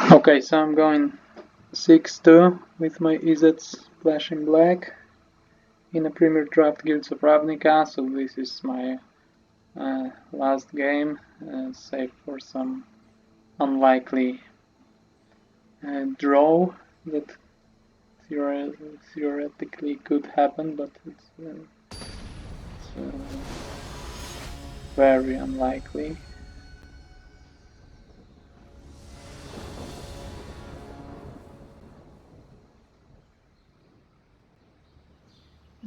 Okay, so I'm going 6-2 with my Izzet splashing black in a Premier Draft Guilds of Ravnica, so this is my last game, save for some unlikely draw that theoretically could happen, but it's very unlikely.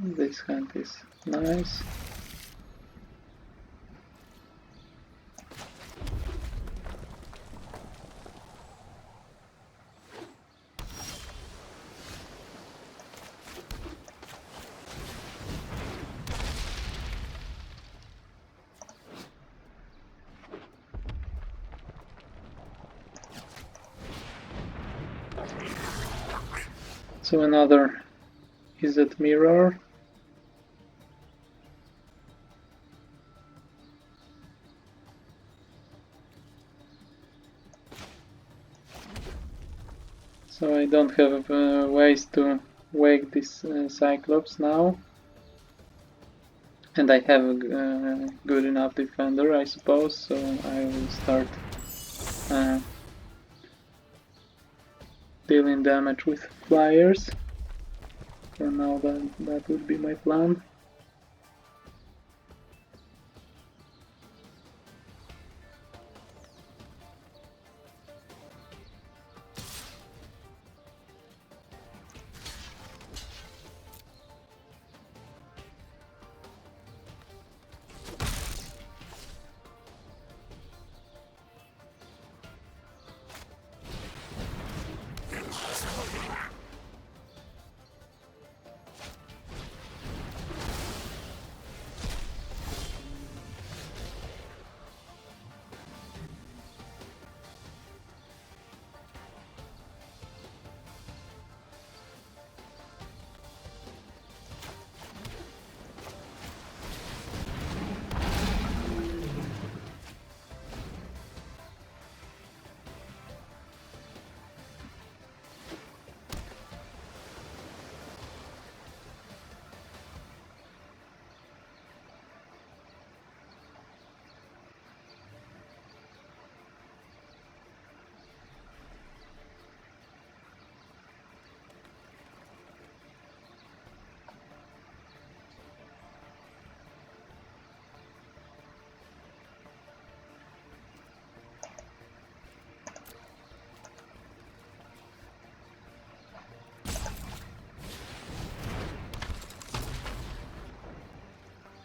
This hand is nice. So another Izzet mirror. So I don't have ways to wake this Cyclops now. And I have a good enough defender, I suppose, so I will start dealing damage with flyers. For now, that would be my plan.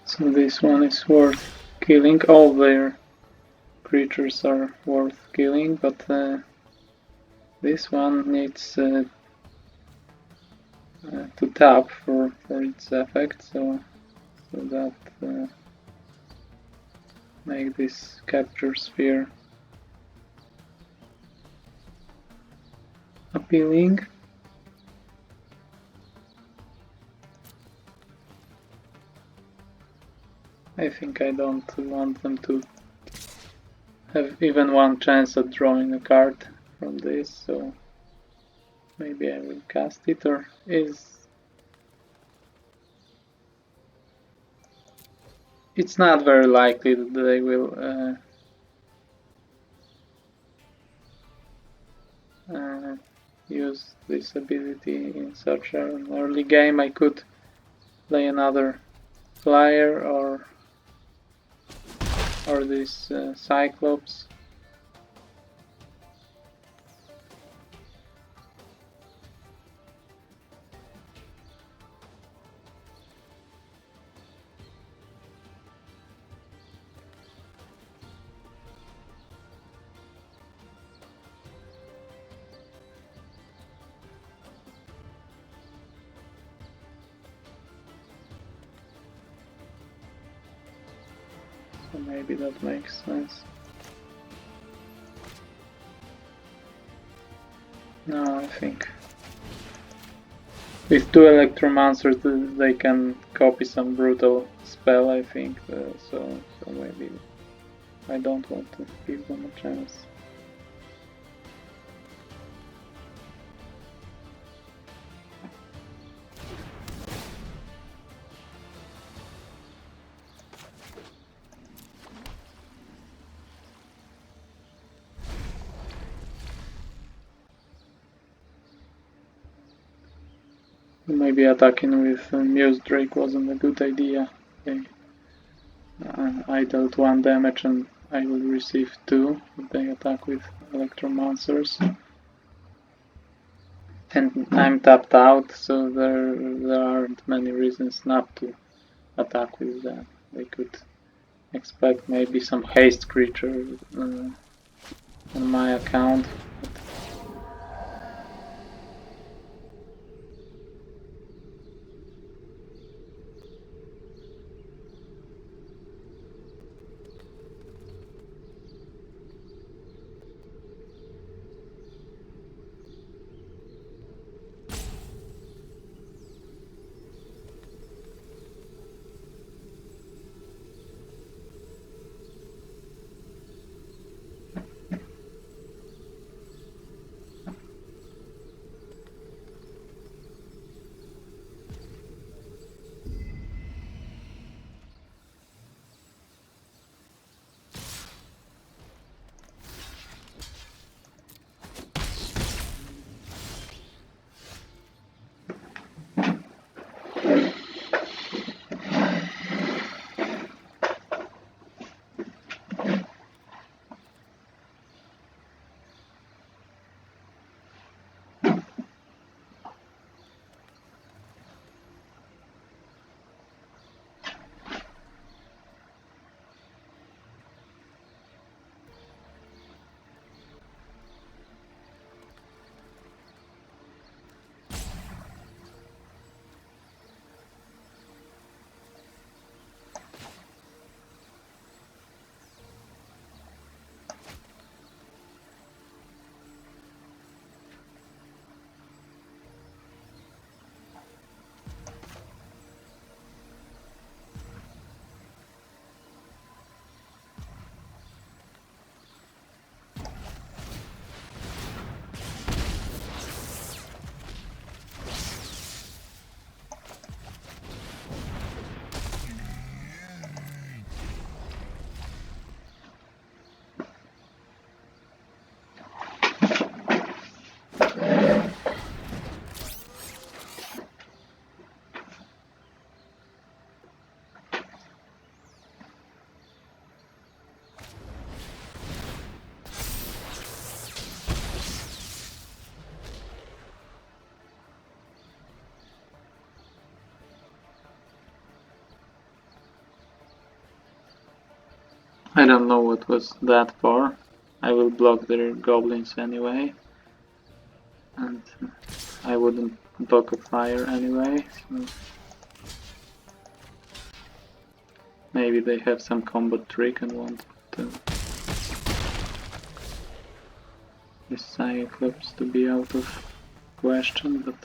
So this one is worth killing. All their creatures are worth killing, but this one needs to tap for its effect, so that make this capture sphere appealing. I think I don't want them to have even one chance at drawing a card from this, so maybe I will cast it, or it's not very likely that they will use this ability in such an early game. I could play another flyer or this Cyclops. So maybe that makes sense. No, I think with two Electromancers they can copy some brutal spell, I think, so maybe I don't want to give them a chance. Maybe attacking with Muse Drake wasn't a good idea. Okay. I dealt 1 damage and I will receive 2 if they attack with Electromancers. And I'm tapped out, so there aren't many reasons not to attack with that. They could expect maybe some haste creature on my account. I don't know what was that for. I will block their goblins anyway. And I wouldn't block a fire anyway, so maybe they have some combat trick and want to the Cyclops to be out of question, but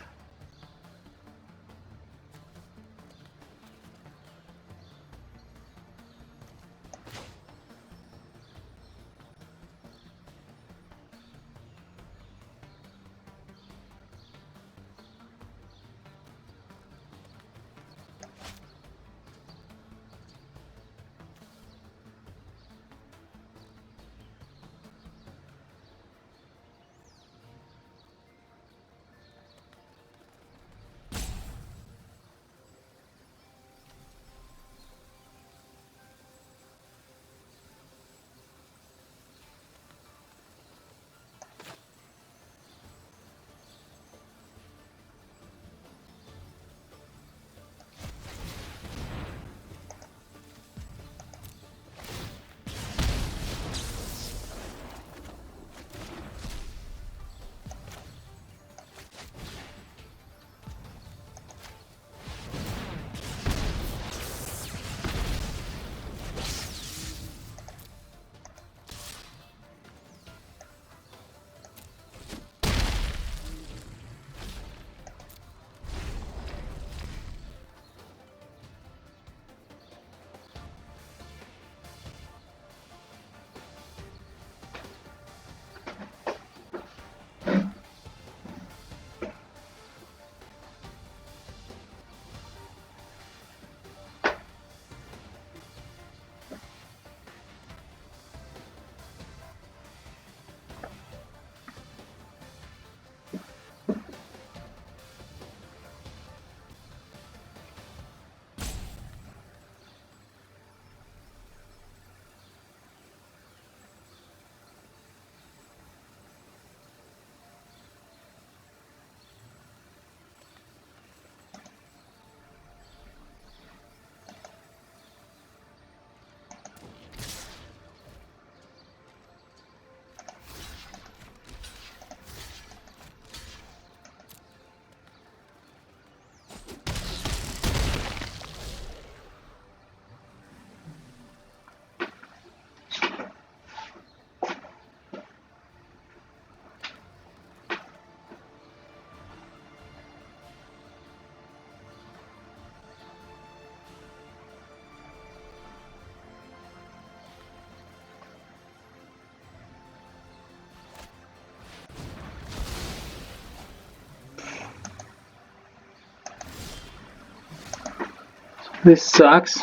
This sucks.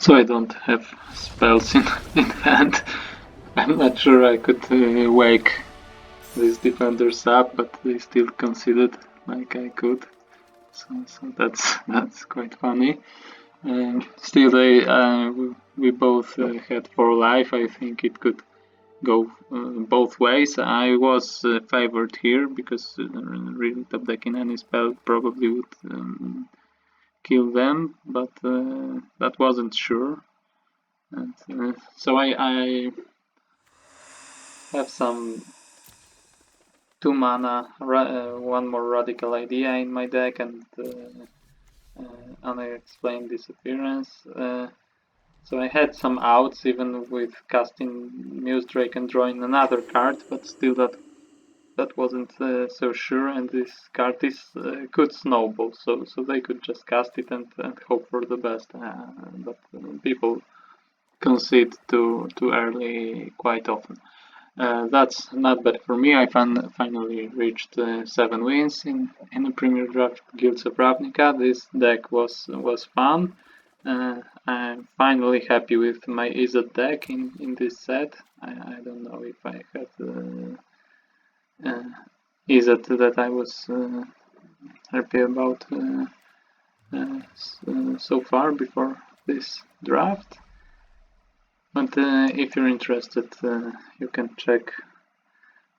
So I don't have spells in hand. I'm not sure I could wake these defenders up, but they still considered like I could. So that's quite funny. Still, we both had 4 life. I think it could go both ways. I was favored here because really top decking any spell probably would kill them, but that wasn't sure. And so I have some 2 mana, one more radical idea in my deck, and unexplained disappearance. So I had some outs even with casting Muse Drake and drawing another card, but still that wasn't so sure, and this card is could snowball, so they could just cast it and hope for the best. But people concede too early quite often. That's not bad for me. I finally reached 7 wins in the Premier Draft Guilds of Ravnica. This deck was fun. I'm finally happy with my Izzet deck in this set. I don't know if I had Izzet that I was happy about so far before this draft. But if you're interested, you can check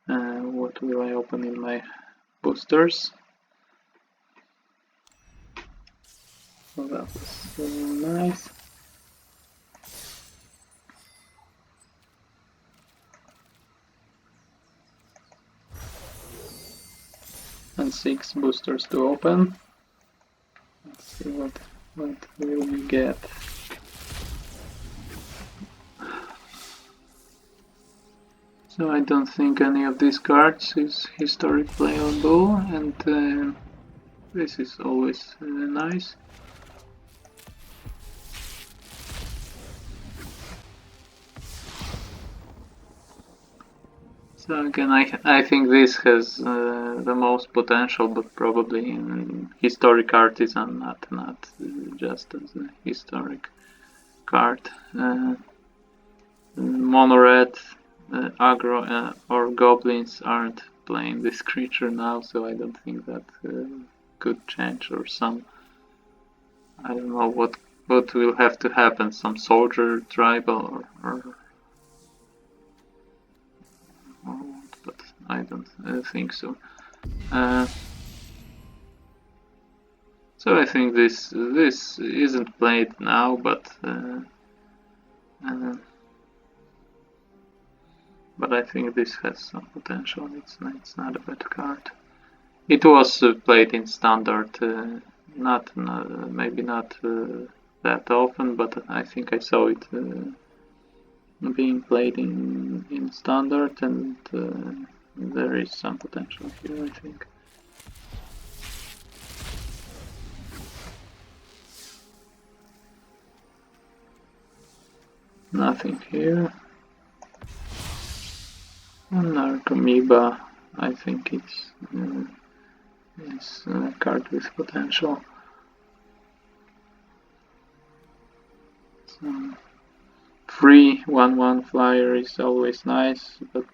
what will I open in my boosters. So that was nice. And 6 boosters to open. Let's see what will we get. So I don't think any of these cards is historic playable, and this is always nice. So again, I think this has the most potential, but probably in historic artisan, not just as a historic card. Mono red, aggro or goblins aren't playing this creature now, so I don't think that could change, or some, I don't know what will have to happen, some soldier tribal or what, but I don't think so. So I think this isn't played now, but I think this has some potential. It's not a bad card. It was played in standard, maybe not that often, but I think I saw it being played in standard, and there is some potential here, I think. Nothing here. Narcomoeba, I think it's a card with potential. So, free 1/1 flyer is always nice, but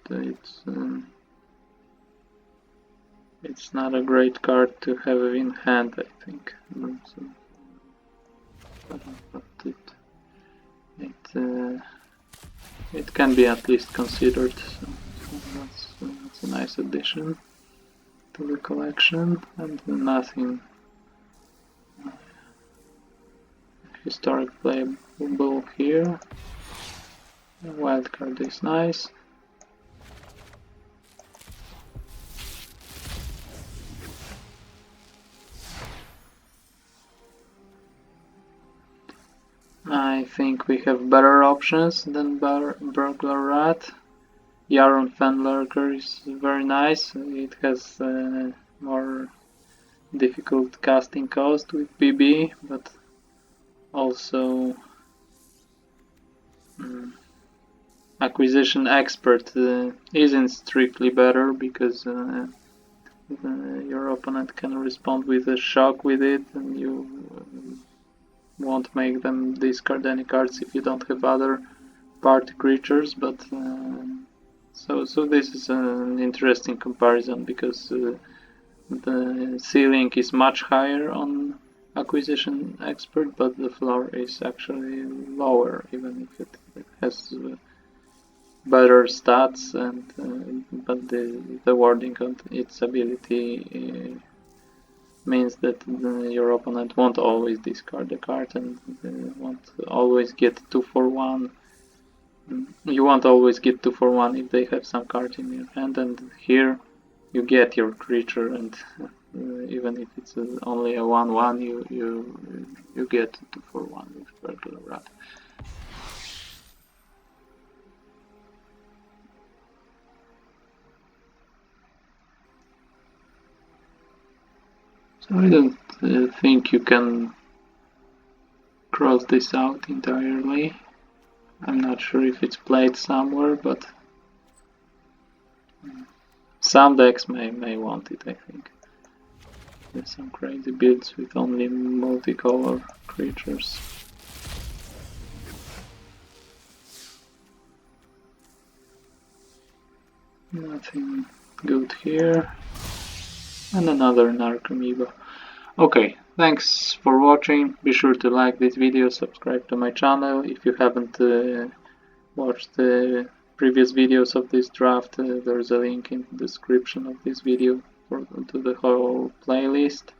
it's not a great card to have in hand, I think. So, but it can be at least considered. So that's a nice addition to the collection, and nothing historic playable here. The wildcard is nice. I think we have better options than Burglar Rat. Yaron Fenlurker is very nice. It has more difficult casting cost with BB, but also Acquisition Expert isn't strictly better, because your opponent can respond with a shock with it, and you won't make them discard any cards if you don't have other party creatures. But so this is an interesting comparison, because The ceiling is much higher on Acquisition Expert, but the floor is actually lower, even if it has better stats, and but the wording of its ability means that your opponent won't always discard the card and won't always get 2 for 1. You won't always get 2 for 1 if they have some card in your hand, and here you get your creature, and even if it's only a 1/1, you get 2 for 1 with regular rat. So I don't think you can cross this out entirely. I'm not sure if it's played somewhere, but some decks may want it, I think. There's some crazy builds with only multicolor creatures. Nothing good here. And another Narcomoeba. Okay, thanks for watching. Be sure to like this video, subscribe to my channel. If you haven't watched the previous videos of this draft, there's a link in the description of this video to the whole playlist.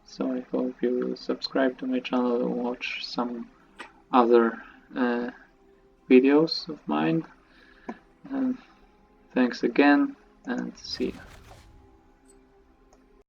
So I hope you will subscribe to my channel and watch some other videos of mine. Thanks again, and see you.